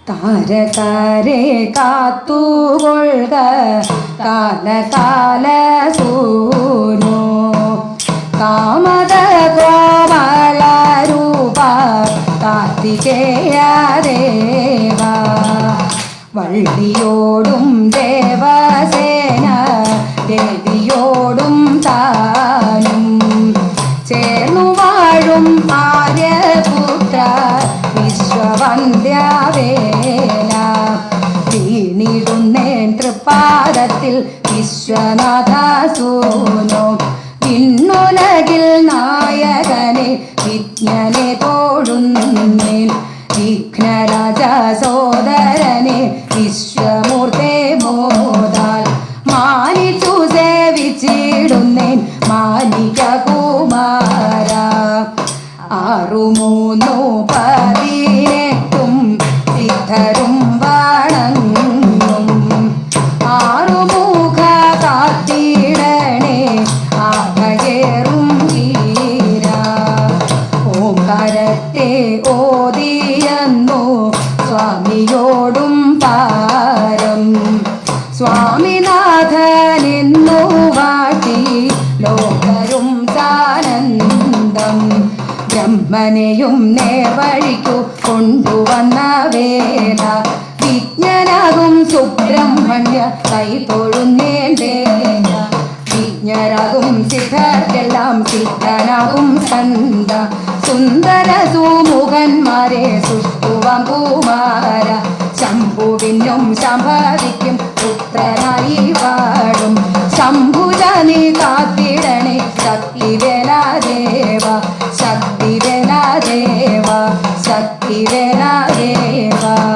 താരകാരെ കാത്തുകൊള്ളുക കാലകാല സൂനോ കാമത കോമല രൂപ കാർത്തികേയ ദേവ വള്ളിയോടും ദേവസേന ദേവിയോടും താനും ചേർന്നു വാഴും ആര്യപുത്ര വിശ്വവന്ദ്യവേല വീണിടുന്നേൻ തൃപ്പാദത്തിൽ വിശ്വനാഥ സൂനോ വിണ്ണുലകിൽ നായകനെ വിജ്ഞനെ തോഴുന്നേൻ വിഘ്നരാജ സോദരനെ വിശ്വമൂർത്തെ മോദാൽ മാനിച്ചു സേവിച്ചിടുന്നേൻ മാലിക കുമാര 6-3-18 സിദ്ധരും വണങ്ങും ആറുമുഖ കാത്തിടണേ ആകേറും വീര ഓംകാരത്തെ ഓതിയെന്നു സ്വാമിയോടും പാരം സ്വാമിനാഥനെന്നു വാട്ടി ലോകരും സാനന്ദം ബ്രഹ്മനെയും നേർവഴിക്കു കൊണ്ടുവന്ന വേല വിജ്ഞനാകും സുബ്രഹ്മണ്യ കൈ തൊഴുന്നേണ്ടേന വിജ്ഞരാകും സിദ്ധർക്കെല്ലാം സിദ്ധനാകും സന്ത സുന്ദര സുമുഖന്മാരെ സുഷ്ടുവം കുമാര ശംഭുവിനും ശംഭവിക്കും പുത്രനായി വാഴും ശംഭുജനി കാത്തിടണേ ശക്തിവേല ദേവ ശക്തിവേല ദേവ ശക്തിവേല